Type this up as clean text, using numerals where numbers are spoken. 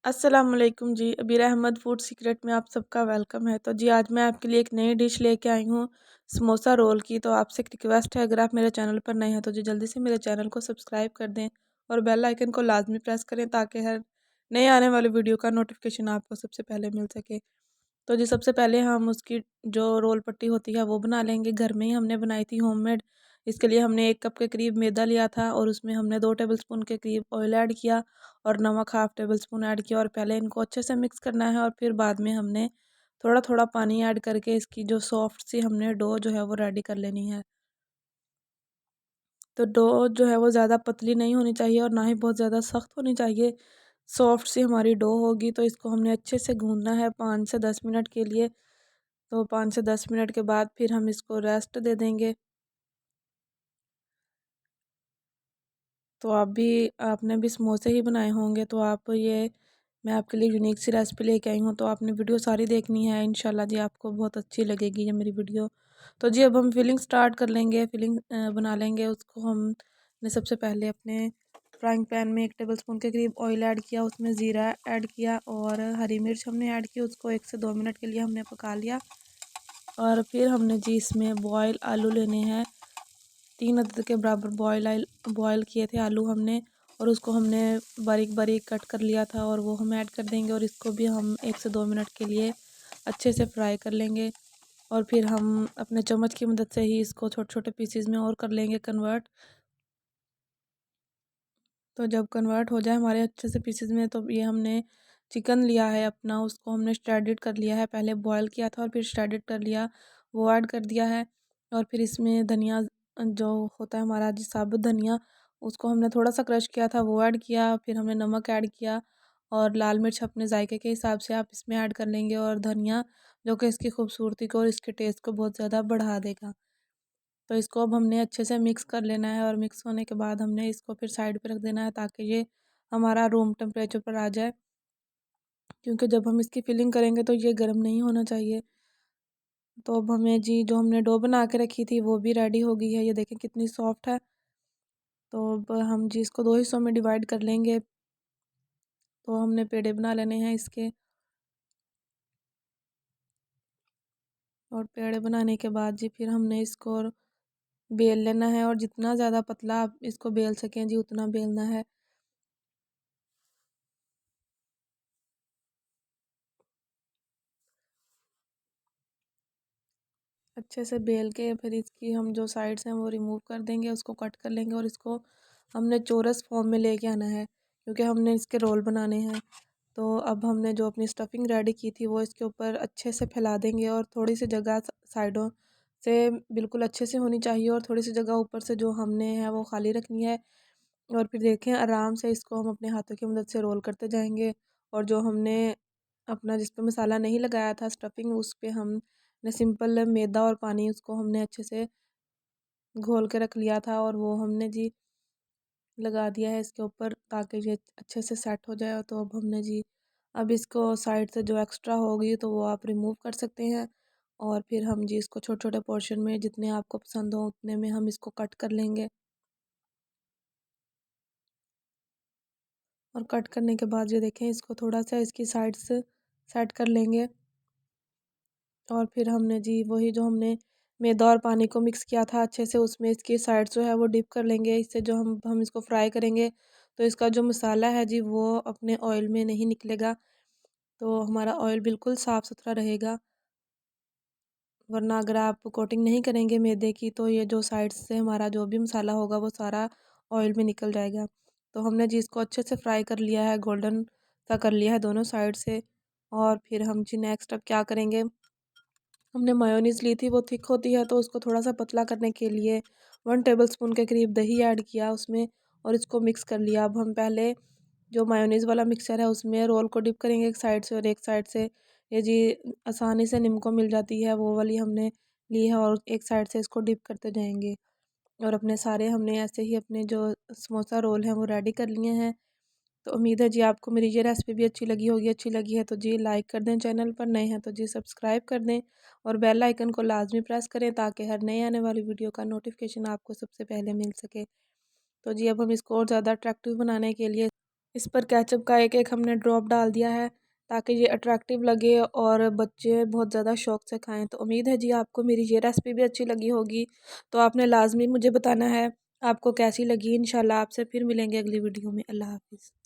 अस्सलाम वालेकुम जी। अबीर अहमद फूड सीक्रेट में आप सबका वेलकम है। तो जी आज मैं आपके लिए एक नई डिश लेके आई हूँ समोसा रोल की। तो आपसे एक रिक्वेस्ट है, अगर आप मेरे चैनल पर नए हैं तो जी जल्दी से मेरे चैनल को सब्सक्राइब कर दें और बेल आइकन को लाजमी प्रेस करें ताकि हर नए आने वाली वीडियो का नोटिफिकेशन आपको सबसे पहले मिल सके। तो जी सबसे पहले हम उसकी जो रोल पट्टी होती है वो बना लेंगे। घर में ही हमने बनाई थी होममेड। इसके लिए हमने 1 कप के करीब मैदा लिया था और उसमें हमने 2 टेबलस्पून के करीब ऑयल ऐड किया और नमक हाफ़ टेबल स्पून ऐड किया और पहले इनको अच्छे से मिक्स करना है और फिर बाद में हमने थोड़ा थोड़ा पानी ऐड करके इसकी जो सॉफ्ट सी हमने डो जो है वो रेडी कर लेनी है। तो डो जो है वो ज़्यादा पतली नहीं होनी चाहिए और ना ही बहुत ज़्यादा सख्त होनी चाहिए। सॉफ्ट सी हमारी डो होगी तो इसको हमने अच्छे से गूंदना है 5 से 10 मिनट के लिए। तो 5 से 10 मिनट के बाद फिर हम इसको रेस्ट दे देंगे। तो आपने भी समोसे ही बनाए होंगे तो आप ये मैं आपके लिए यूनिक सी रेसिपी लेके आई हूँ। तो आपने वीडियो सारी देखनी है, इंशाल्लाह जी आपको बहुत अच्छी लगेगी ये मेरी वीडियो। तो जी अब हम फिलिंग स्टार्ट कर लेंगे। फिलिंग बना लेंगे। उसको हमने सबसे पहले अपने फ्राइंग पैन में 1 टेबलस्पून के करीब ऑयल ऐड किया, उसमें ज़ीरा ऐड किया और हरी मिर्च हमने ऐड की। उसको 1 से 2 मिनट के लिए हमने पका लिया और फिर हमने जी इसमें बॉयल आलू लेने हैं। 3 अदद के बराबर बॉयल किए थे आलू हमने और उसको हमने बारीक बारीक कट कर लिया था और वो हम ऐड कर देंगे और इसको भी हम 1 से 2 मिनट के लिए अच्छे से फ्राई कर लेंगे। और फिर हम अपने चम्मच की मदद से ही इसको छोटे छोटे पीसीज में और कर लेंगे कन्वर्ट। तो जब कन्वर्ट हो जाए हमारे अच्छे से पीसेस में, तो ये हमने चिकन लिया है अपना, उसको हमने श्रेडिड कर लिया है। पहले बॉयल किया था और फिर श्रेडिड कर लिया, वो ऐड कर दिया है। और फिर इसमें धनिया जो होता है हमारा जी साबुत धनिया, उसको हमने थोड़ा सा क्रश किया था, वो ऐड किया। फिर हमने नमक ऐड किया और लाल मिर्च अपने जायके के हिसाब से आप इसमें ऐड कर लेंगे और धनिया जो कि इसकी खूबसूरती को और इसके टेस्ट को बहुत ज़्यादा बढ़ा देगा। तो इसको अब हमने अच्छे से मिक्स कर लेना है और मिक्स होने के बाद हमने इसको फिर साइड पे रख देना है ताकि ये हमारा रूम टेम्परेचर पर आ जाए, क्योंकि जब हम इसकी फिलिंग करेंगे तो ये गर्म नहीं होना चाहिए। तो अब हमें जी जो हमने डो बना के रखी थी वो भी रेडी हो गई है, ये देखें कितनी सॉफ्ट है। तो अब हम जी इसको 2 हिस्सों में डिवाइड कर लेंगे। तो हमने पेड़े बना लेने हैं इसके और पेड़े बनाने के बाद जी फिर हमने इसको बेल लेना है और जितना ज़्यादा पतला आप इसको बेल सकें जी उतना बेलना है। अच्छे से बेल के फिर इसकी हम जो साइड्स हैं वो रिमूव कर देंगे, उसको कट कर लेंगे और इसको हमने चौरस फॉर्म में लेके आना है क्योंकि हमने इसके रोल बनाने हैं। तो अब हमने जो अपनी स्टफिंग रेडी की थी वो इसके ऊपर अच्छे से फैला देंगे और थोड़ी सी जगह साइडों से बिल्कुल अच्छे से होनी चाहिए और थोड़ी सी जगह ऊपर से जो हमने है वो खाली रखनी है। और फिर देखें आराम से इसको हम अपने हाथों की मदद से रोल करते जाएंगे और जो हमने अपना जिस पे मसाला नहीं लगाया था स्टफिंग, उस पे हमने सिंपल मैदा और पानी उसको हमने अच्छे से घोल के रख लिया था और वो हमने जी लगा दिया है इसके ऊपर ताकि ये अच्छे से सेट हो जाए। तो अब हमने जी अब इसको साइड से जो एक्स्ट्रा होगी तो वो आप रिमूव कर सकते हैं और फिर हम जी इसको छोटे छोटे पोर्शन में जितने आपको पसंद हो उतने में हम इसको कट कर लेंगे। और कट करने के बाद ये देखें इसको थोड़ा सा इसकी साइड से सेट कर लेंगे और फिर हमने जी वही जो हमने मैदा और पानी को मिक्स किया था अच्छे से उसमें इसकी साइड जो है वो डिप कर लेंगे। इससे जो हम इसको फ्राई करेंगे तो इसका जो मसाला है जी वो अपने ऑयल में नहीं निकलेगा। तो हमारा ऑयल बिल्कुल साफ़ सुथरा रहेगा, वरना अगर आप कोटिंग नहीं करेंगे मैदे की तो ये जो साइड से हमारा जो भी मसाला होगा वो सारा ऑयल में निकल जाएगा। तो हमने जी इसको अच्छे से फ्राई कर लिया है, गोल्डन सा कर लिया है दोनों साइड से। और फिर हम जी नेक्स्ट अब क्या करेंगे, हमने मायोनीज़ ली थी वो थिक होती है तो उसको थोड़ा सा पतला करने के लिए 1 टेबलस्पून के करीब दही ऐड किया उसमें और इसको मिक्स कर लिया। अब हम पहले जो मायोनीज़ वाला मिक्सचर है उसमें रोल को डिप करेंगे एक साइड से और एक साइड से ये जी आसानी से निम्को मिल जाती है वो वाली हमने ली है और एक साइड से इसको डिप करते जाएंगे। और अपने सारे हमने ऐसे ही अपने जो समोसा रोल हैं वो रेडी कर लिए हैं। तो उम्मीद है जी आपको मेरी ये रेसिपी भी अच्छी लगी होगी। अच्छी लगी है तो जी लाइक कर दें, चैनल पर नए हैं तो जी सब्सक्राइब कर दें और बेल आइकन को लाजमी प्रेस करें ताकि हर नए आने वाली वीडियो का नोटिफिकेशन आपको सबसे पहले मिल सके। तो जी अब हम इसको और ज़्यादा अट्रैक्टिव बनाने के लिए इस पर केचप का एक एक हमने ड्रॉप डाल दिया है ताकि ये अट्रैक्टिव लगे और बच्चे बहुत ज़्यादा शौक से खाएं। तो उम्मीद है जी आपको मेरी ये रेसिपी भी अच्छी लगी होगी। तो आपने लाजमी मुझे बताना है आपको कैसी लगी। इंशाल्लाह आपसे फिर मिलेंगे अगली वीडियो में। अल्लाह हाफिज़।